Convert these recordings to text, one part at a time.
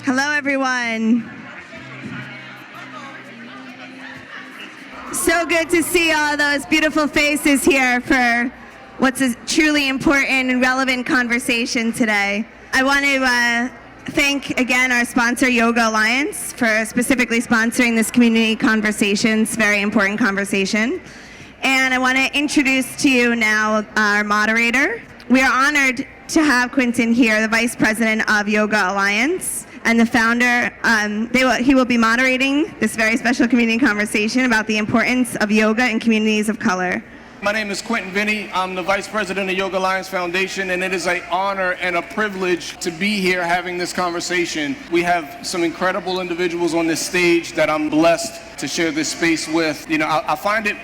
Hello, everyone. So good to see all those beautiful faces here for what's a truly important and relevant conversation today. I want to thank again our sponsor, Yoga Alliance, for specifically sponsoring this community conversations, very important conversation. And I want to introduce to you now our moderator. We are honored to have Quentin here, the Vice President of Yoga Alliance and the founder. He will be moderating this very special community conversation about the importance of yoga in communities of color. My name is Quentin Vinny. I'm the Vice President of Yoga Alliance Foundation, and it is an honor and a privilege to be here having this conversation. We have some incredible individuals on this stage that I'm blessed to share this space with. I find it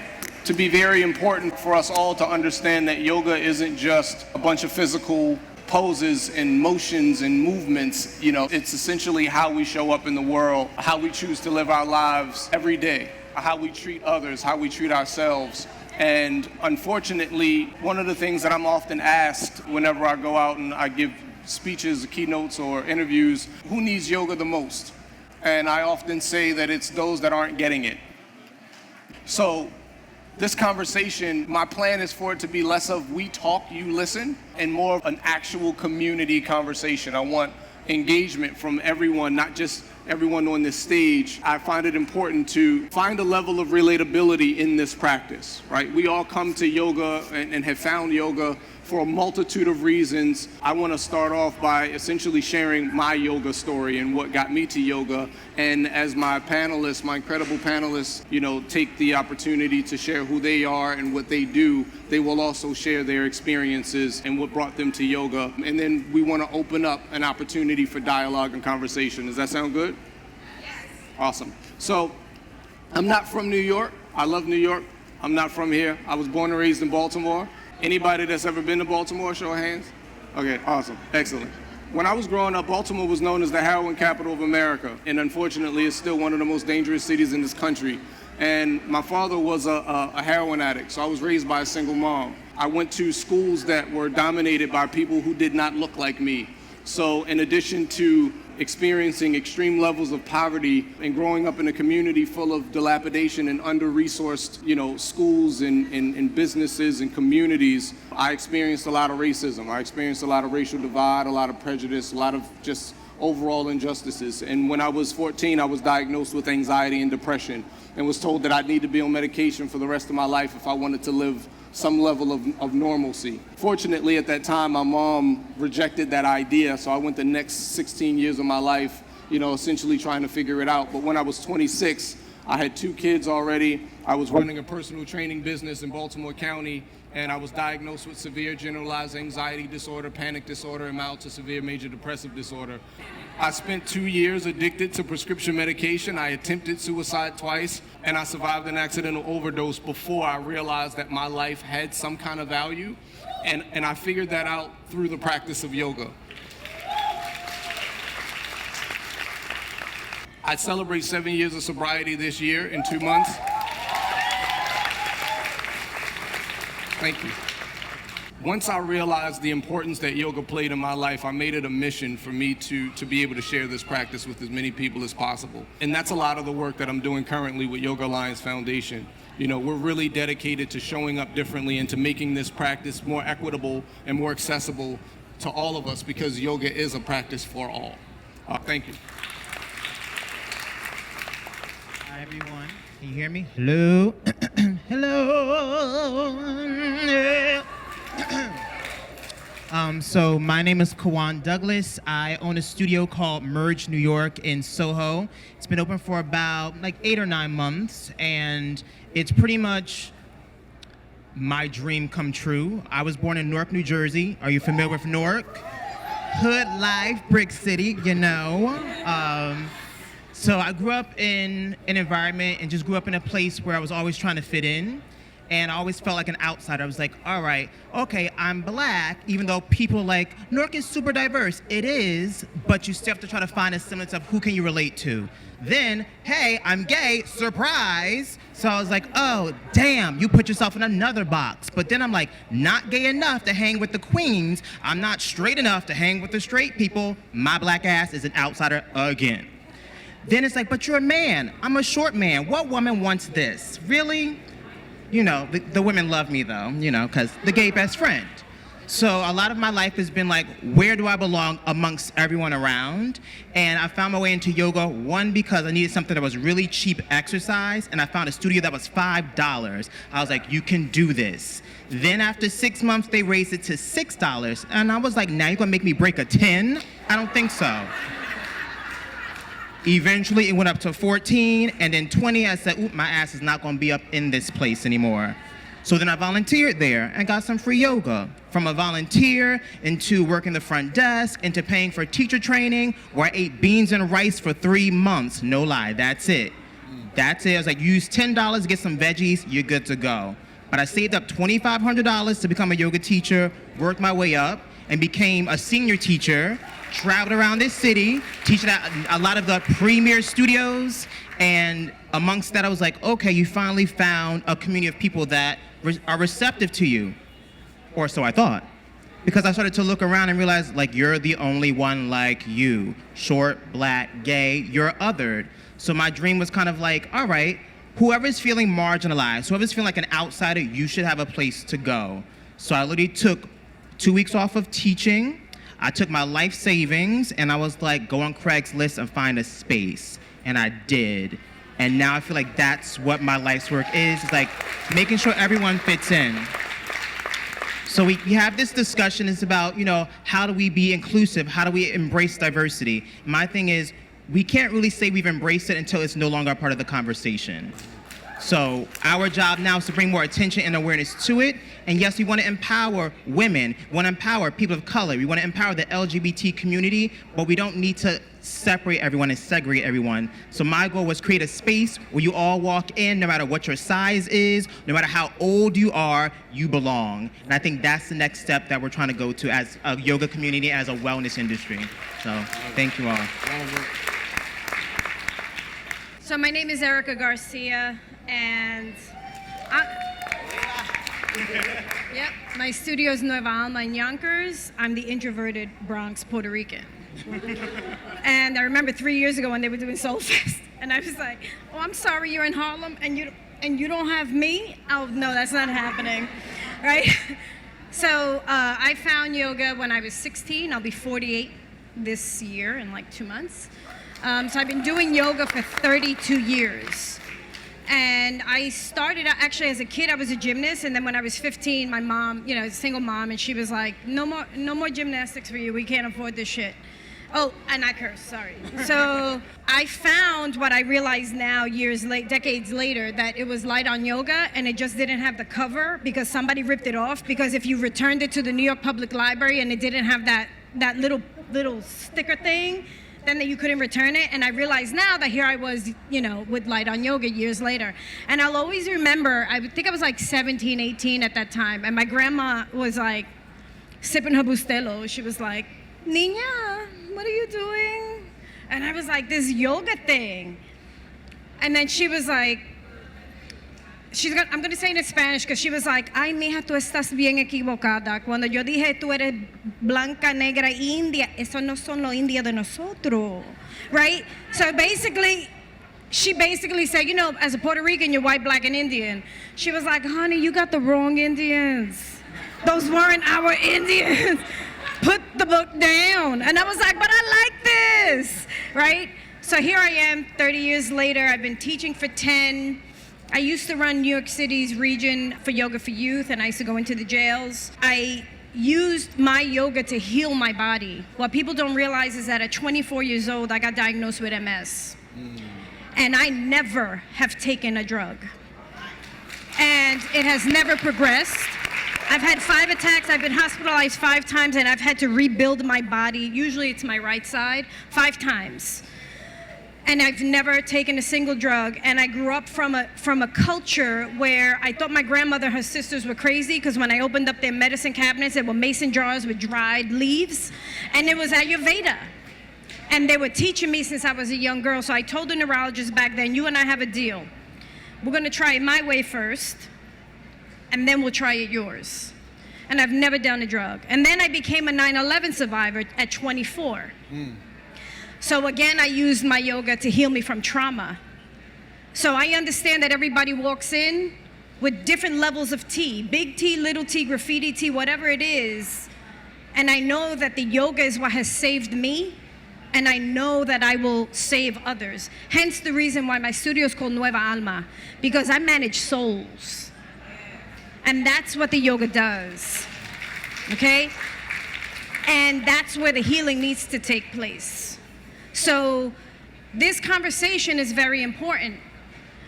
to be very important for us all to understand that yoga isn't just a bunch of physical poses and motions and movements. It's essentially how we show up in the world, how we choose to live our lives every day, how we treat others, how we treat ourselves. And unfortunately, one of the things that I'm often asked whenever I go out and I give speeches, keynotes, or interviews, who needs yoga the most? And I often say that it's those that aren't getting it. So this conversation, my plan is for it to be less of we talk, you listen, and more of an actual community conversation. I want engagement from everyone, not just everyone on this stage. I find it important to find a level of relatability in this practice, right? We all come to yoga and have found yoga for a multitude of reasons. I want to start off by essentially sharing my yoga story and what got me to yoga. And as my panelists, my incredible panelists, take the opportunity to share who they are and what they do, they will also share their experiences and what brought them to yoga. And then we want to open up an opportunity for dialogue and conversation. Does that sound good? Yes. Awesome. So I'm not from New York. I love New York. I'm not from here. I was born and raised in Baltimore. Anybody that's ever been to Baltimore, show of hands? Okay, awesome, excellent. When I was growing up, Baltimore was known as the heroin capital of America, and unfortunately, it's still one of the most dangerous cities in this country. And my father was a heroin addict, so I was raised by a single mom. I went to schools that were dominated by people who did not look like me. So in addition to experiencing extreme levels of poverty and growing up in a community full of dilapidation and under-resourced, schools and businesses and communities, I experienced a lot of racism. I experienced a lot of racial divide, a lot of prejudice, a lot of just overall injustices. And when I was 14, I was diagnosed with anxiety and depression and was told that I'd need to be on medication for the rest of my life if I wanted to live some level of normalcy. Fortunately, at that time, my mom rejected that idea, so I went the next 16 years of my life, essentially trying to figure it out. But when I was 26, I had 2 kids already. I was running a personal training business in Baltimore County, and I was diagnosed with severe generalized anxiety disorder, panic disorder, and mild to severe major depressive disorder. I spent 2 years addicted to prescription medication. I attempted suicide twice, and I survived an accidental overdose before I realized that my life had some kind of value, and I figured that out through the practice of yoga. I celebrate 7 years of sobriety this year in 2 months. Thank you. Once I realized the importance that yoga played in my life, I made it a mission for me to be able to share this practice with as many people as possible. And that's a lot of the work that I'm doing currently with Yoga Alliance Foundation. We're really dedicated to showing up differently and to making this practice more equitable and more accessible to all of us, because yoga is a practice for all. Thank you. Hi, everyone. Can you hear me? Hello? Hello? So my name is Kawan Douglas. I own a studio called Merge New York in Soho. It's been open for about 8 or 9 months, and it's pretty much my dream come true. I was born in Newark, New Jersey. Are you familiar with Newark? Hood life, brick city, So I grew up in an environment and just grew up in a place where I was always trying to fit in. And I always felt like an outsider. I was like, all right, okay, I'm black, even though people are like, Newark is super diverse. It is, but you still have to try to find a semblance of who can you relate to. Then, hey, I'm gay, surprise. So I was like, oh, damn, you put yourself in another box. But then I'm like, not gay enough to hang with the queens. I'm not straight enough to hang with the straight people. My black ass is an outsider again. Then it's like, but you're a man. I'm a short man. What woman wants this? Really? You know, the women love me though, you know, because the gay best friend. So a lot of my life has been like, where do I belong amongst everyone around? And I found my way into yoga, one, because I needed something that was really cheap exercise, and I found a studio that was $5. I was like, you can do this. Then after 6 months, they raised it to $6, and I was like, now you're gonna make me break a 10? I don't think so. Eventually, it went up to 14, and then 20, I said, oop, my ass is not gonna be up in this place anymore. So then I volunteered there and got some free yoga. From a volunteer into working the front desk, into paying for teacher training, where I ate beans and rice for 3 months. No lie, that's it. That's it. I was like, use $10 to get some veggies, you're good to go. But I saved up $2,500 to become a yoga teacher, worked my way up, and became a senior teacher, traveled around this city, teaching at a lot of the premier studios, and amongst that I was like, okay, you finally found a community of people that are receptive to you, or so I thought. Because I started to look around and realize, like, you're the only one like you. Short, black, gay, you're othered. So my dream was kind of like, all right, whoever's feeling marginalized, whoever's feeling like an outsider, you should have a place to go. So I literally took 2 weeks off of teaching. I took my life savings and I was like, go on Craigslist and find a space. And I did. And now I feel like that's what my life's work is. It's like making sure everyone fits in. So we have this discussion, it's about, you know, how do we be inclusive? How do we embrace diversity? My thing is, we can't really say we've embraced it until it's no longer a part of the conversation. So our job now is to bring more attention and awareness to it. And yes, we want to empower women, we want to empower people of color, we want to empower the LGBT community, but we don't need to separate everyone and segregate everyone. So my goal was create a space where you all walk in, no matter what your size is, no matter how old you are, you belong. And I think that's the next step that we're trying to go to as a yoga community, as a wellness industry. So thank you all. So my name is Erica Garcia, and yep, my studio is Nueva Alma in Yonkers. I'm the introverted Bronx Puerto Rican. And I remember 3 years ago when they were doing Soulfest, and I was like, oh, I'm sorry, you're in Harlem and you don't have me? Oh, no, that's not happening, right? So I found yoga when I was 16. I'll be 48 this year in like 2 months. So I've been doing yoga for 32 years. And I started out, actually as a kid, I was a gymnast, and then when I was 15, my mom, you know, a single mom, and she was like, no more gymnastics for you, we can't afford this shit. Oh, and I curse, sorry. So I found what I realize now, decades later, that it was Light on Yoga, and it just didn't have the cover because somebody ripped it off, because if you returned it to the New York Public Library and it didn't have that little sticker thing, then you couldn't return it. And I realized now that here I was, you know, with Light on Yoga years later. And I'll always remember, I think I was like 17, 18 at that time, and my grandma was like sipping her Bustelo. She was like, Niña, what are you doing? And I was like, this yoga thing. And then she was like, I'm going to say it in Spanish, because she was like, ay, mija, tú estás bien equivocada. Cuando yo dije, tú eres blanca, negra, india, eso no son los indios de nosotros, right? So basically, she basically said, you know, as a Puerto Rican, you're white, black, and Indian. She was like, honey, you got the wrong Indians. Those weren't our Indians. Put the book down. And I was like, but I like this, right? So here I am, 30 years later. I've been teaching for 10. I used to run New York City's region for Yoga for Youth, and I used to go into the jails. I used my yoga to heal my body. What people don't realize is that at 24 years old, I got diagnosed with MS. And I never have taken a drug. And it has never progressed. I've had 5 attacks, I've been hospitalized 5 times, and I've had to rebuild my body. Usually it's my right side, 5 times. And I've never taken a single drug. And I grew up from a culture where I thought my grandmother, her sisters were crazy because when I opened up their medicine cabinets, there were mason jars with dried leaves, and it was Ayurveda. And they were teaching me since I was a young girl. So I told the neurologist back then, you and I have a deal. We're gonna try it my way first, and then we'll try it yours. And I've never done a drug. And then I became a 9/11 survivor at 24. So again, I used my yoga to heal me from trauma. So I understand that everybody walks in with different levels of T, big T, little t, graffiti T, whatever it is. And I know that the yoga is what has saved me, and I know that I will save others. Hence the reason why my studio is called Nueva Alma, because I manage souls. And that's what the yoga does, okay? And that's where the healing needs to take place. So this conversation is very important,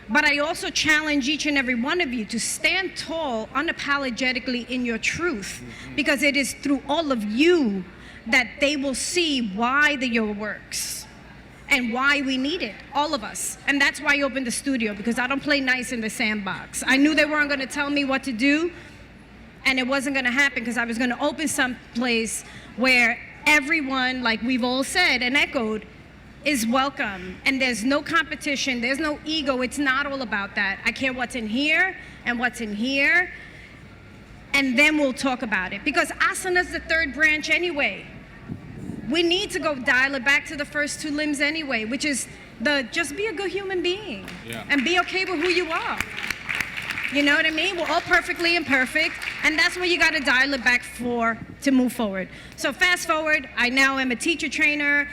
but I also challenge each and every one of you to stand tall unapologetically in your truth, because it is through all of you that they will see why the yoga works and why we need it, all of us. And that's why I opened the studio, because I don't play nice in the sandbox. I knew they weren't gonna tell me what to do, and it wasn't gonna happen, because I was gonna open some place where everyone, like we've all said and echoed, is welcome, and there's no competition, there's no ego. It's not all about that. I care what's in here and what's in here, and then we'll talk about it, because asana's the third branch anyway. We need to go dial it back to the first two limbs anyway, which is just be a good human being, and be okay with who you are. You know what I mean? We're all perfectly imperfect, and that's what you got to dial it back for to move forward. So fast forward, I now am a teacher trainer.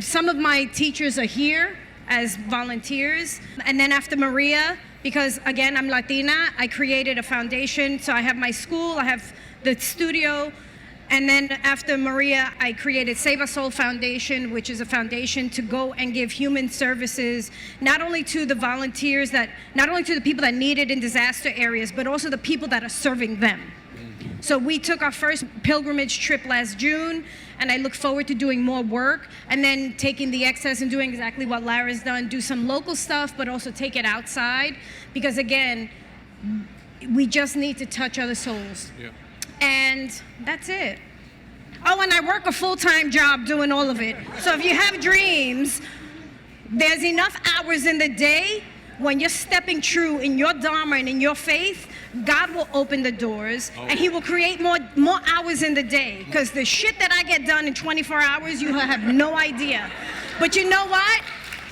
Some of my teachers are here as volunteers. And then after Maria, because again, I'm Latina, I created a foundation. So I have my school, I have the studio. And then after Maria, I created Save a Soul Foundation, which is a foundation to go and give human services, not only to the volunteers, not only to the people that need it in disaster areas, but also the people that are serving them. So we took our first pilgrimage trip last June, and I look forward to doing more work, and then taking the excess and doing exactly what Lara's done, do some local stuff, but also take it outside, because again, we just need to touch other souls. And that's it. Oh, and I work a full-time job doing all of it. So if you have dreams, there's enough hours in the day when you're stepping true in your Dharma and in your faith, God will open the doors, and he will create more hours in the day. Because the shit that I get done in 24 hours, you have no idea. But you know what?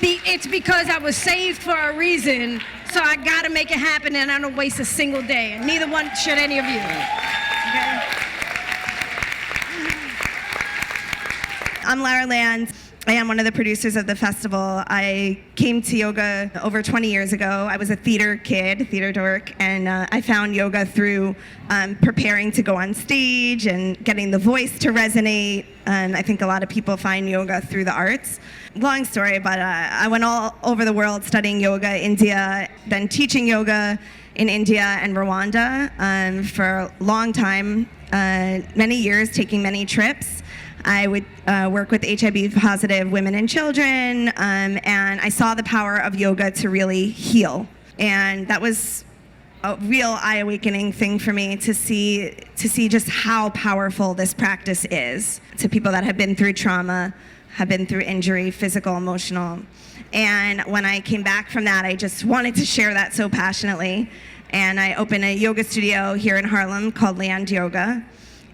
It's because I was saved for a reason, so I gotta make it happen, and I don't waste a single day. And neither one should any of you. Okay. I'm Lara Land. I am one of the producers of the festival. I came to yoga over 20 years ago. I was a theater kid, theater dork, and I found yoga through preparing to go on stage and getting the voice to resonate. I think a lot of people find yoga through the arts. Long story, but I went all over the world studying yoga, India, then teaching yoga in India and Rwanda for a long time, many years, taking many trips. I would work with HIV positive women and children, and I saw the power of yoga to really heal. And that was a real eye-awakening thing for me to see just how powerful this practice is to people that have been through trauma, have been through injury, physical, emotional. And when I came back from that, I just wanted to share that so passionately. And I opened a yoga studio here in Harlem called Land Yoga.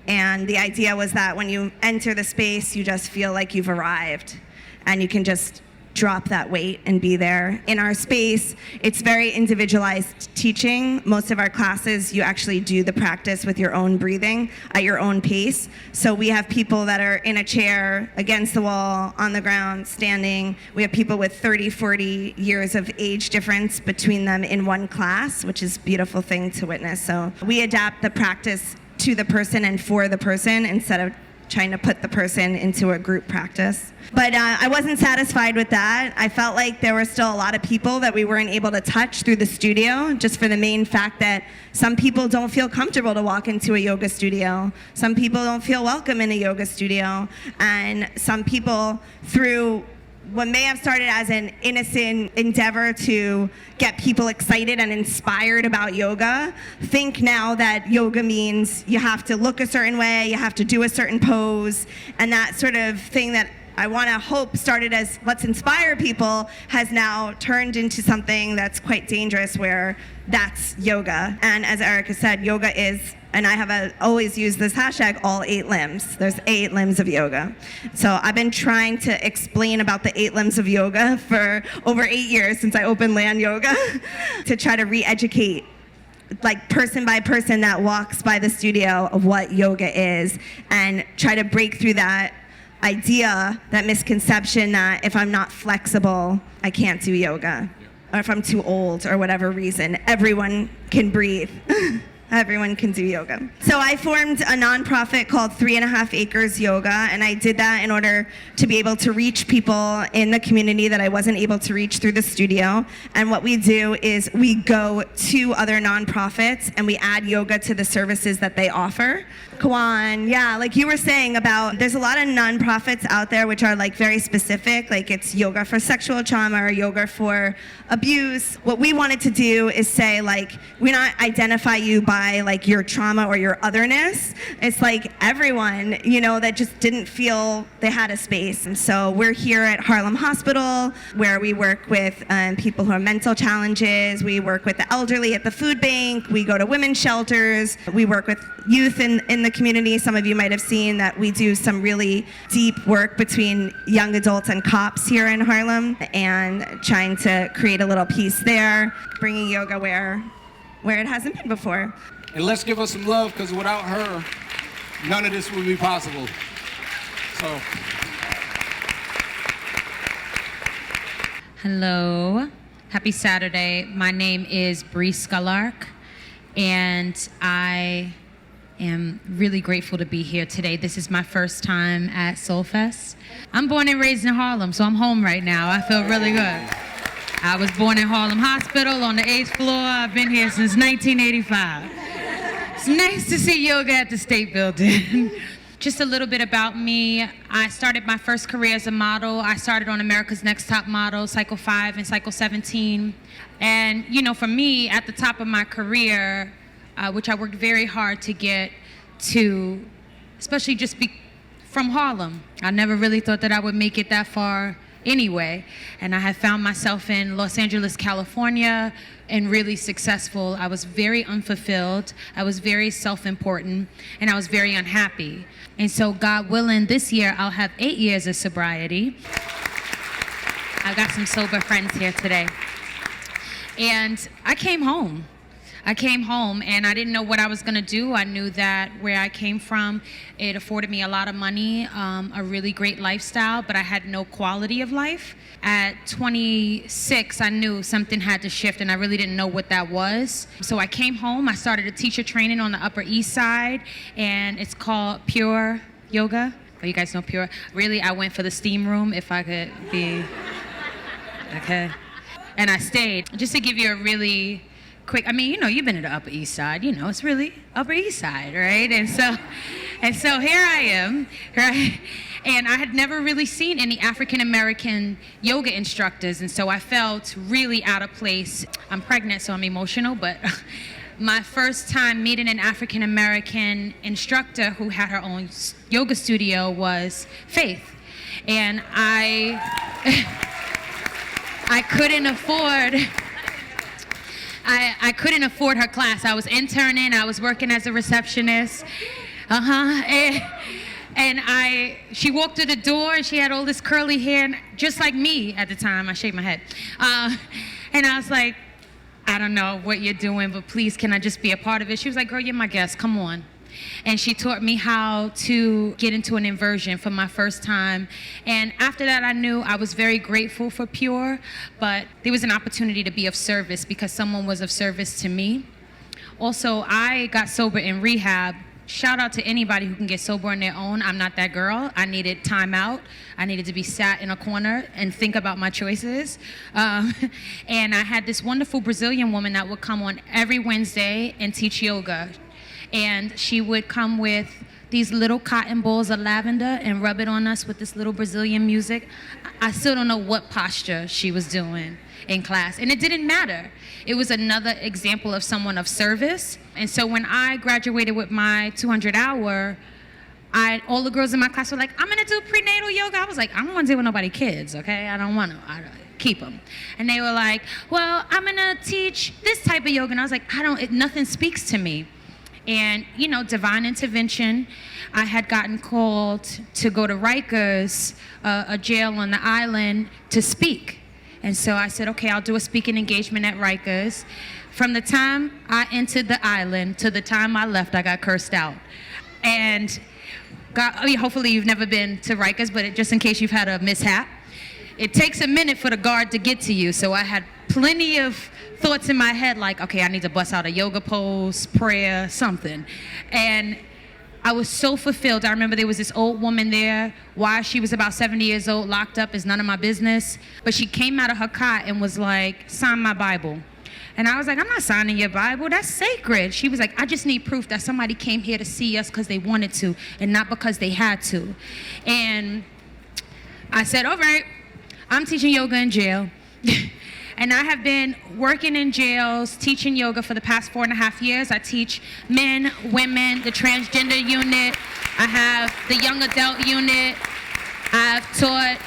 And the idea was that when you enter the space, you just feel like you've arrived, and you can just drop that weight and be there. In our space, it's very individualized teaching. Most of our classes, you actually do the practice with your own breathing at your own pace. So we have people that are in a chair, against the wall, on the ground, standing. We have people with 30, 40 years of age difference between them in one class, which is a beautiful thing to witness. So we adapt the practice to the person and for the person instead of trying to put the person into a group practice. But I wasn't satisfied with that. I felt like there were still a lot of people that we weren't able to touch through the studio, just for the main fact that some people don't feel comfortable to walk into a yoga studio. Some people don't feel welcome in a yoga studio. And some people, through what may have started as an innocent endeavor to get people excited and inspired about yoga, think now that yoga means you have to look a certain way, you have to do a certain pose, and that sort of thing that I want to hope started as let's inspire people has now turned into something that's quite dangerous, where that's yoga. And as Erica said, yoga is, and I have always used this hashtag, all 8 limbs. There's 8 limbs of yoga. So I've been trying to explain about the 8 limbs of yoga for over 8 years since I opened Land Yoga to try to re-educate like person by person that walks by the studio of what yoga is, and try to break through that idea, that misconception that if I'm not flexible, I can't do yoga. Or if I'm too old or whatever reason, everyone can breathe. Everyone can do yoga. So I formed a nonprofit called 3.5 Acres Yoga, and I did that in order to be able to reach people in the community that I wasn't able to reach through the studio. And what we do is we go to other nonprofits and we add yoga to the services that they offer. Kawan, yeah, like you were saying about, there's a lot of nonprofits out there which are like very specific, like it's yoga for sexual trauma or yoga for abuse. What we wanted to do is say, like, we not identify you by like your trauma or your otherness. It's like everyone, you know, that just didn't feel they had a space. And so we're here at Harlem Hospital, where we work with people who have mental challenges. We work with the elderly at the food bank. We go to women's shelters. We work with youth in the community. Some of you might have seen that we do some really deep work between young adults and cops here in Harlem, and trying to create a little piece there, bringing yoga where it hasn't been before. And let's give her some love, because without her, none of this would be possible. So. Hello, happy Saturday. My name is Bree Skullark, and I am really grateful to be here today. This is my first time at Soulfest. I'm born and raised in Harlem, so I'm home right now. I feel really good. I was born in Harlem Hospital on the 8th floor. I've been here since 1985. It's nice to see yoga at the State Building. Just a little bit about me. I started my first career as a model. I started on America's Next Top Model, Cycle 5 and Cycle 17. And, you know, for me, at the top of my career, which I worked very hard to get to, especially just be from Harlem. I never really thought that I would make it that far anyway. And I had found myself in Los Angeles, California, and really successful. I was very unfulfilled. I was very self-important, and I was very unhappy. And so, God willing, this year I'll have 8 years of sobriety. I got some sober friends here today. And I came home. And I didn't know what I was gonna do. I knew that where I came from, it afforded me a lot of money, a really great lifestyle, but I had no quality of life. At 26, I knew something had to shift, and I really didn't know what that was. So I came home, I started a teacher training on the Upper East Side, and it's called Pure Yoga. Oh, you guys know Pure? Really, I went for the steam room, if I could be, okay. And I stayed. Just to give you a really quick, I mean, you know, you've been to the Upper East Side, you know, it's really Upper East Side, right? And so here I am, right? And I had never really seen any African-American yoga instructors, and so I felt really out of place. I'm pregnant, so I'm emotional, but my first time meeting an African-American instructor who had her own yoga studio was Faith. And I couldn't afford her class. I was interning, I was working as a receptionist. And she walked through the door and she had all this curly hair, and just like me at the time. I shaved my head. And I was like, I don't know what you're doing, but please, can I just be a part of it? She was like, girl, you're my guest, come on. And she taught me how to get into an inversion for my first time. And after that, I knew I was very grateful for Pure, but there was an opportunity to be of service because someone was of service to me. Also, I got sober in rehab. Shout out to anybody who can get sober on their own. I'm not that girl. I needed time out. I needed to be sat in a corner and think about my choices. And I had this wonderful Brazilian woman that would come on every Wednesday and teach yoga. And she would come with these little cotton balls of lavender and rub it on us with this little Brazilian music. I still don't know what posture she was doing in class, and it didn't matter. It was another example of someone of service. And so when I graduated with my 200 hour, all the girls in my class were like, I'm gonna do prenatal yoga. I was like, I don't wanna deal with nobody kids, okay? I don't wanna keep them. And they were like, well, I'm gonna teach this type of yoga. And I was like, nothing speaks to me. And, divine intervention. I had gotten called to go to Rikers, a jail on the island, to speak. And so I said, okay, I'll do a speaking engagement at Rikers. From the time I entered the island to the time I left, I got cursed out. And hopefully you've never been to Rikers, but just in case you've had a mishap, it takes a minute for the guard to get to you. So I had plenty of thoughts in my head like, okay, I need to bust out a yoga pose, prayer, something. And I was so fulfilled. I remember there was this old woman there. Why she was about 70 years old, locked up, is none of my business. But she came out of her cot and was like, sign my Bible. And I was like, I'm not signing your Bible. That's sacred. She was like, I just need proof that somebody came here to see us because they wanted to and not because they had to. And I said, all right, I'm teaching yoga in jail. And I have been working in jails, teaching yoga for the past 4.5 years. I teach men, women, the transgender unit. I have the young adult unit. I've taught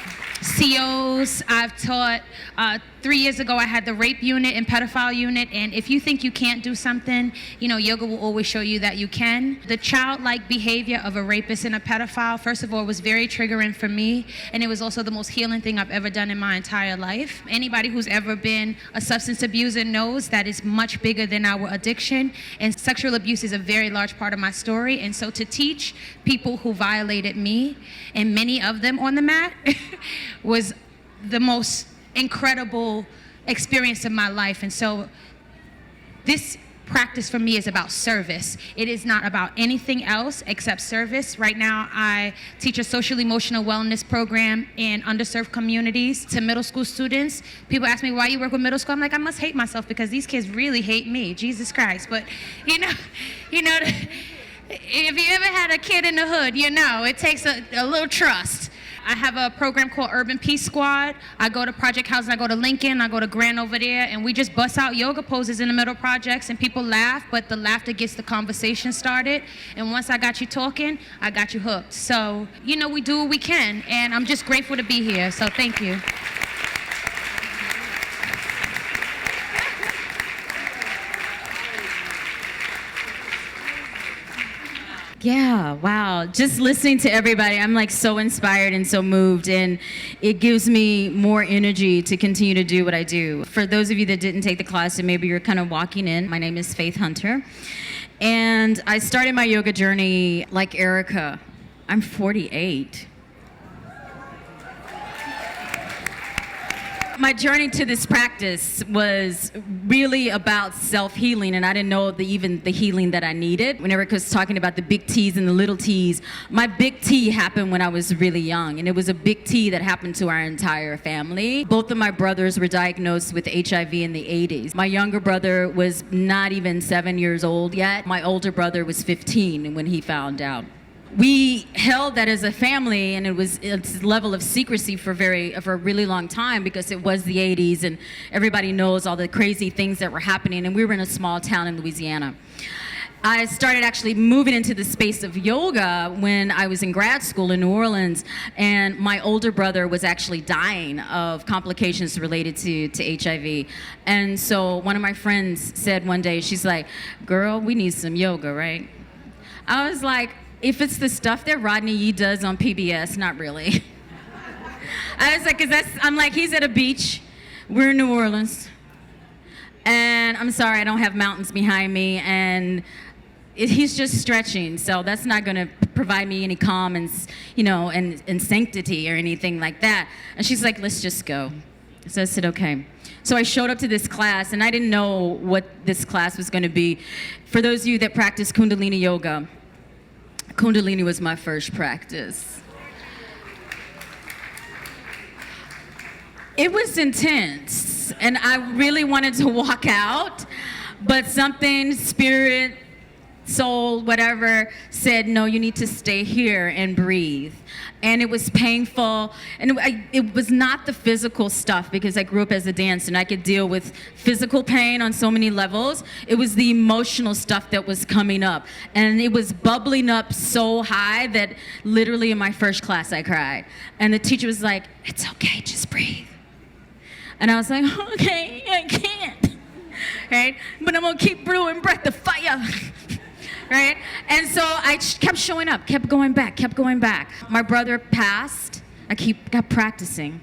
COs. I've taught, 3 years ago I had the rape unit and pedophile unit. And if you think you can't do something, yoga will always show you that you can. The childlike behavior of a rapist and a pedophile, first of all, was very triggering for me. And it was also the most healing thing I've ever done in my entire life. Anybody who's ever been a substance abuser knows that it's much bigger than our addiction. And sexual abuse is a very large part of my story. And so to teach people who violated me, and many of them on the mat, was the most incredible experience of my life. And so this practice for me is about service. It is not about anything else except service. Right now, I teach a social emotional wellness program in underserved communities to middle school students. People ask me, why you work with middle school? I'm like, I must hate myself because these kids really hate me, Jesus Christ. But, if you ever had a kid in the hood, it takes a little trust. I have a program called Urban Peace Squad. I go to Project House, I go to Lincoln, I go to Grand over there, and we just bust out yoga poses in the middle of projects, and people laugh, but the laughter gets the conversation started. And once I got you talking, I got you hooked. So, we do what we can, and I'm just grateful to be here, so thank you. Yeah, wow. Just listening to everybody, I'm like so inspired and so moved, and it gives me more energy to continue to do what I do. For those of you that didn't take the class and maybe you're kind of walking in, my name is Faith Hunter, and I started my yoga journey like Erica. I'm 48. My journey to this practice was really about self-healing, and I didn't know even the healing that I needed. When Erica was talking about the big T's and the little T's, my big T happened when I was really young, and it was a big T that happened to our entire family. Both of my brothers were diagnosed with HIV in the 80s. My younger brother was not even 7 years old yet. My older brother was 15 when he found out. We held that as a family, and it's a level of secrecy for a really long time because it was the 80s and everybody knows all the crazy things that were happening, and we were in a small town in Louisiana. I started actually moving into the space of yoga when I was in grad school in New Orleans, and my older brother was actually dying of complications related to HIV. And so one of my friends said one day, she's like, girl, we need some yoga, right? I was like, if it's the stuff that Rodney Yee does on PBS, not really. I was like, I'm like, he's at a beach, we're in New Orleans, and I'm sorry, I don't have mountains behind me, and he's just stretching, so that's not gonna provide me any calm and sanctity or anything like that. And she's like, let's just go. So I said, okay. So I showed up to this class, and I didn't know what this class was gonna be. For those of you that practice Kundalini yoga, Kundalini was my first practice. It was intense, and I really wanted to walk out, but something, spirit, soul, whatever, said, no, you need to stay here and breathe. And it was painful. And it was not the physical stuff, because I grew up as a dancer and I could deal with physical pain on so many levels. It was the emotional stuff that was coming up. And it was bubbling up so high that literally in my first class I cried. And the teacher was like, it's okay, just breathe. And I was like, okay, I can't. Right? But I'm gonna keep brewing breath of fire. Right? And so I kept showing up, kept going back. My brother passed. I kept practicing.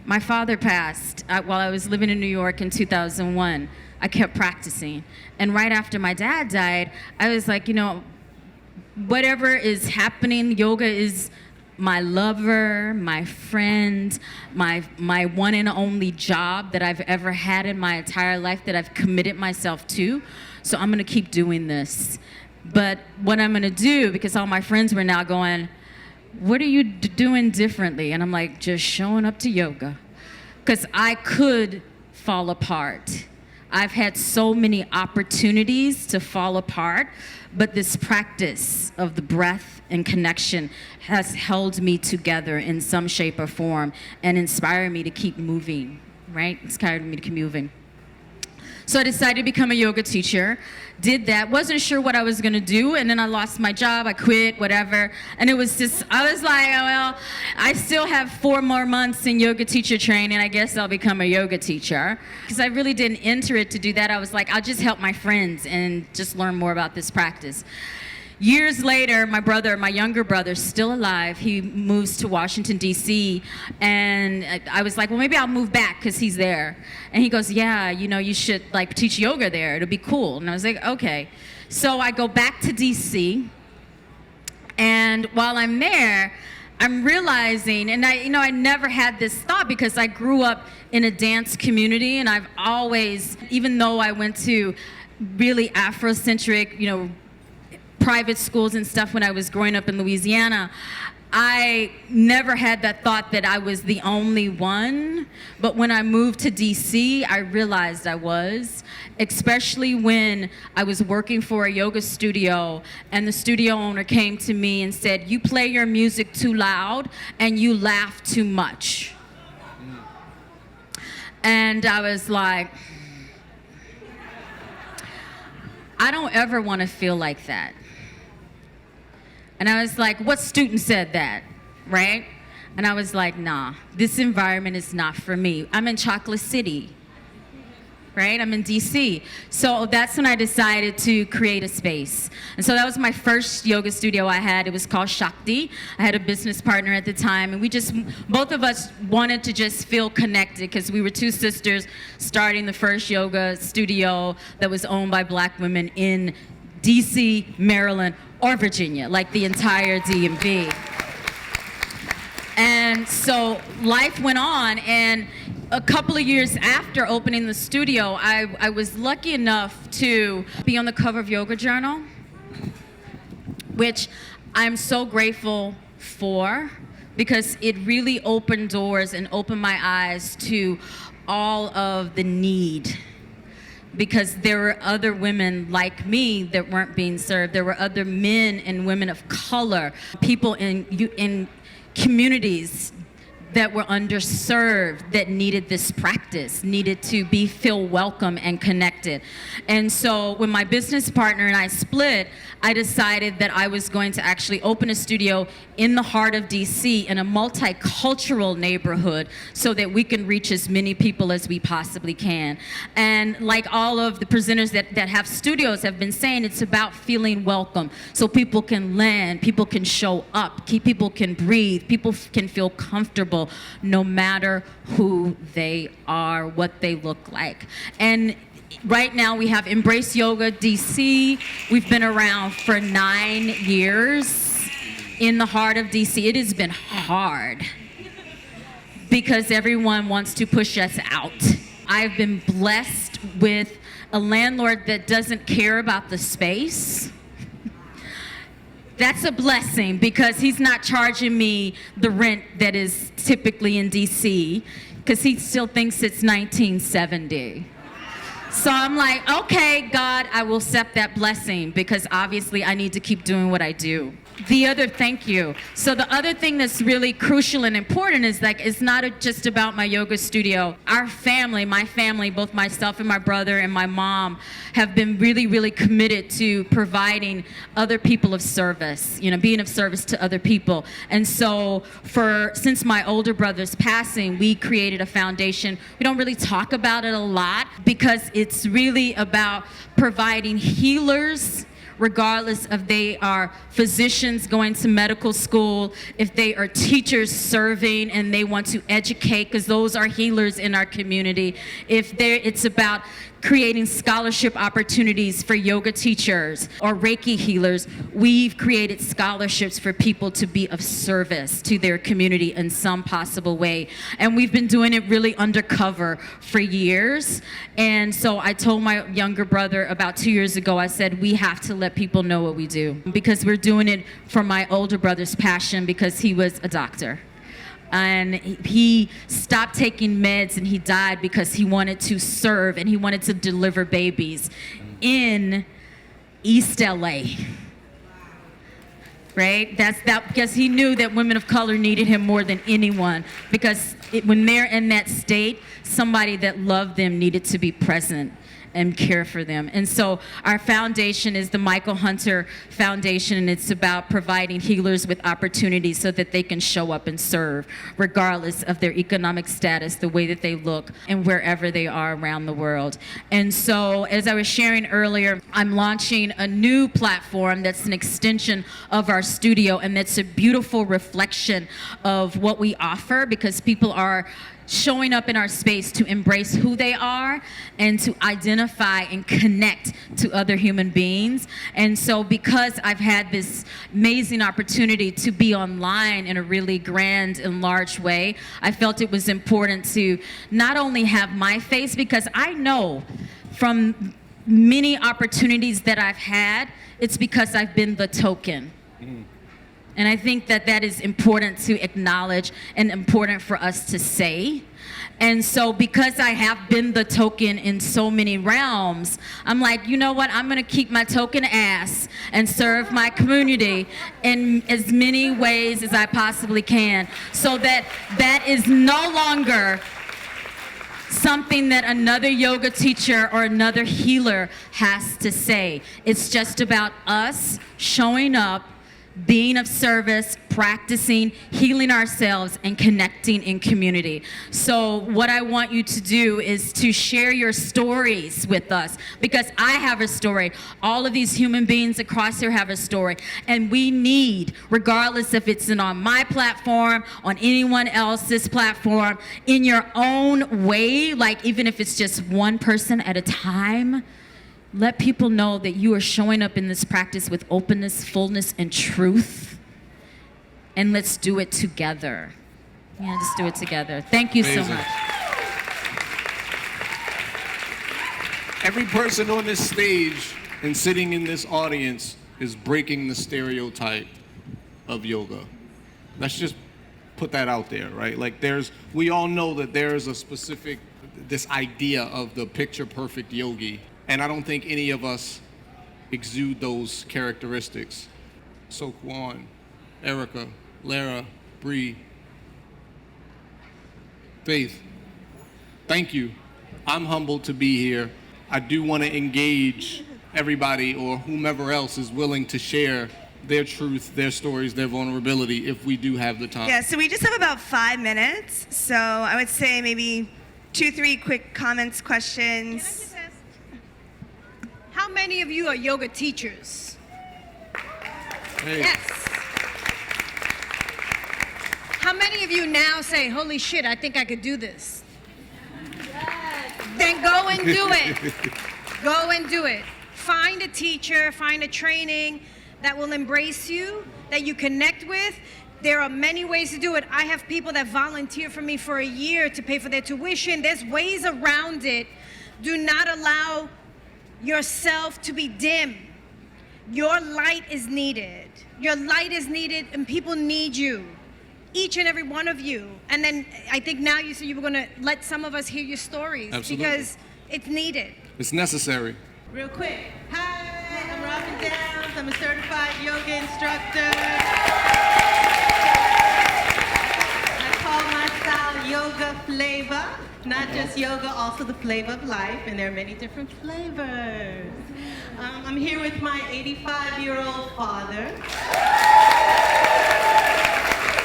My father passed while I was living in New York in 2001. I kept practicing. And right after my dad died, I was like, whatever is happening, yoga is my lover, my friend, my one and only job that I've ever had in my entire life that I've committed myself to. So I'm gonna keep doing this. But what I'm gonna do, because all my friends were now going, what are you doing differently? And I'm like, just showing up to yoga. Because I could fall apart. I've had so many opportunities to fall apart, but this practice of the breath and connection has held me together in some shape or form and inspired me to keep moving, right? Inspired me to keep moving. So I decided to become a yoga teacher, did that, wasn't sure what I was gonna do, and then I lost my job, I quit, whatever, and it was just, I was like, oh, well, I still have 4 more months in yoga teacher training, I guess I'll become a yoga teacher. Because I really didn't enter it to do that, I was like, I'll just help my friends and just learn more about this practice. Years later, my younger brother, still alive, he moves to Washington, D.C., and I was like, well, maybe I'll move back because he's there. And he goes, yeah, you should teach yoga there. It'll be cool. And I was like, okay. So I go back to D.C., and while I'm there, I'm realizing, and I never had this thought because I grew up in a dance community, and I've always, even though I went to really Afrocentric, private schools and stuff when I was growing up in Louisiana, I never had that thought that I was the only one. But when I moved to DC, I realized I was, especially when I was working for a yoga studio and the studio owner came to me and said, you play your music too loud and you laugh too much. And I was like, I don't ever want to feel like that. And I was like, what student said that, right? And I was like, nah, this environment is not for me. I'm in Chocolate City, right? I'm in DC. So that's when I decided to create a space. And so that was my first yoga studio I had. It was called Shakti. I had a business partner at the time, and both of us wanted to just feel connected because we were 2 sisters starting the first yoga studio that was owned by Black women in DC, Maryland, or Virginia, like the entire DMV. And so life went on, and a couple of years after opening the studio, I was lucky enough to be on the cover of Yoga Journal, which I'm so grateful for because it really opened doors and opened my eyes to all of the need. Because there were other women like me that weren't being served. There were other men and women of color, people in communities that were underserved that needed this practice, needed to feel welcome and connected. And so when my business partner and I split, I decided that I was going to actually open a studio in the heart of DC in a multicultural neighborhood so that we can reach as many people as we possibly can. And like all of the presenters that have studios have been saying, it's about feeling welcome so people can land, people can show up, people can breathe, people can feel comfortable no matter who they are, what they look like. And right now we have Embrace Yoga DC. We've been around for 9 years in the heart of DC. It has been hard because everyone wants to push us out. I've been blessed with a landlord that doesn't care about the space. That's a blessing because he's not charging me the rent that is typically in DC because he still thinks it's 1970. So I'm like, okay, God, I will accept that blessing because obviously I need to keep doing what I do. Thank you. So the other thing that's really crucial and important is like, it's not just about my yoga studio. Our family, my family, both myself and my brother and my mom have been really, really committed to providing other people of service, being of service to other people. And so since my older brother's passing, we created a foundation. We don't really talk about it a lot because it's really about providing healers, regardless if they are physicians going to medical school, if they are teachers serving and they want to educate, because those are healers in our community. It's about creating scholarship opportunities for yoga teachers or Reiki healers. We've created scholarships for people to be of service to their community in some possible way. And we've been doing it really undercover for years. And so I told my younger brother about 2 years ago, I said, we have to let people know what we do because we're doing it for my older brother's passion because he was a doctor. And he stopped taking meds and he died because he wanted to serve and he wanted to deliver babies in East LA. Right? Because he knew that women of color needed him more than anyone because when they're in that state, somebody that loved them needed to be present and care for them. And so our foundation is the Michael Hunter Foundation, and it's about providing healers with opportunities so that they can show up and serve regardless of their economic status, the way that they look, and wherever they are around the world. And so as I was sharing earlier, I'm launching a new platform that's an extension of our studio, and that's a beautiful reflection of what we offer because people are showing up in our space to embrace who they are and to identify and connect to other human beings. And so because I've had this amazing opportunity to be online in a really grand and large way, I felt it was important to not only have my face, because I know from many opportunities that I've had, it's because I've been the token. And I think that is important to acknowledge and important for us to say. And so because I have been the token in so many realms, I'm like, you know what? I'm going to keep my token ass and serve my community in as many ways as I possibly can so that is no longer something that another yoga teacher or another healer has to say. It's just about us showing up, being of service, practicing, healing ourselves, and connecting in community. So what I want you to do is to share your stories with us, because I have a story. All of these human beings across here have a story, and we need, regardless if it's on my platform, on anyone else's platform, in your own way, like even if it's just one person at a time, let people know that you are showing up in this practice with openness, fullness, and truth. And let's do it together. Yeah, let's do it together. Thank you so much. Every person on this stage and sitting in this audience is breaking the stereotype of yoga. Let's just put that out there, right? Like we all know that there's a specific, this idea of the picture perfect yogi. And I don't think any of us exude those characteristics. So Kwan, Erica, Lara, Bree, Faith, thank you. I'm humbled to be here. I do want to engage everybody or whomever else is willing to share their truth, their stories, their vulnerability if we do have the time. Yeah, so we just have about 5 minutes. So I would say maybe 2-3 quick comments, questions. How many of you are yoga teachers? Hey. Yes. How many of you now say, holy shit, I think I could do this? Yes. Then go and do it. Go and do it. Find a teacher, find a training that will embrace you, that you connect with. There are many ways to do it. I have people that volunteer for me for a year to pay for their tuition. There's ways around it. Do not allow yourself to be dim. Your light is needed. Your light is needed, and people need you. Each and every one of you. And then I think now you said you were going to let some of us hear your stories. Absolutely. Because It's needed. It's necessary. Real quick. Hi, I'm Robin Downs. I'm a certified yoga instructor. I call my style yoga flavor. Not just yoga, also the flavor of life, and there are many different flavors. I'm here with my 85-year-old father.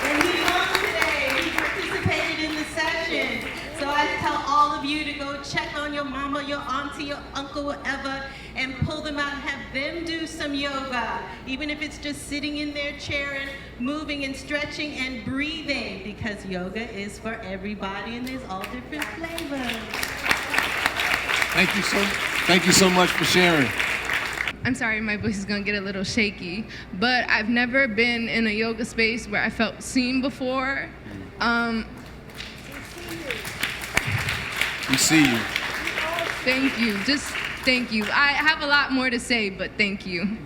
And he's on today. He participated in the session. So I tell all of you to go check on your mama, your auntie, your uncle, whatever, and pull them out and have them do some yoga. Even if it's just sitting in their chair and moving and stretching and breathing, because yoga is for everybody and there's all different flavors. Thank you so much for sharing. I'm sorry, my voice is gonna get a little shaky, but I've never been in a yoga space where I felt seen before. We see you. Thank you, just thank you. I have a lot more to say, but thank you.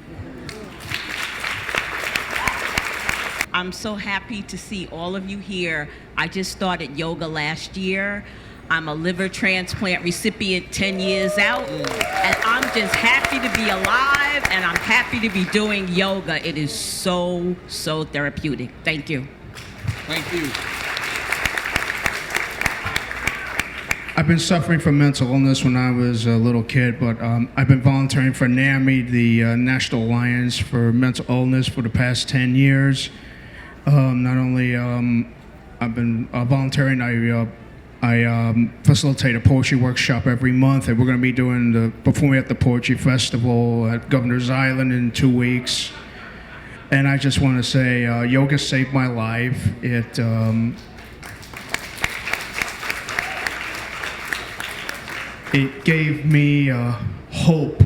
I'm so happy to see all of you here. I just started yoga last year. I'm a liver transplant recipient 10 years out, and I'm just happy to be alive, and I'm happy to be doing yoga. It is so, so therapeutic. Thank you. Thank you. I've been suffering from mental illness when I was a little kid, but I've been volunteering for NAMI, the National Alliance for Mental Illness, for the past 10 years. Not only I've been volunteering, I facilitate a poetry workshop every month, and we're going to be performing at the Poetry Festival at Governor's Island in 2 weeks. And I just want to say, yoga saved my life. It gave me hope.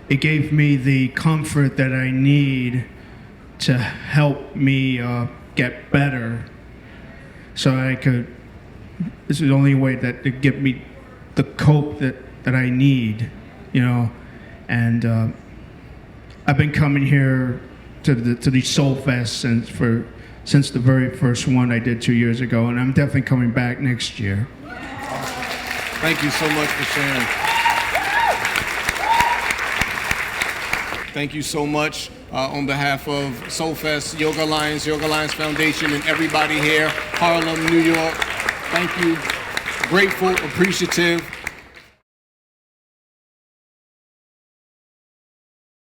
It gave me the comfort that I need to help me get better, so I could. This is the only way that to give me the cope that I need, you know. And I've been coming here to the Soulfest since the very first one I did 2 years ago, and I'm definitely coming back next year. Thank you so much for sharing. Thank you so much on behalf of Soulfest, Yoga Alliance Foundation, and everybody here, Harlem, New York. Thank you. Grateful, appreciative.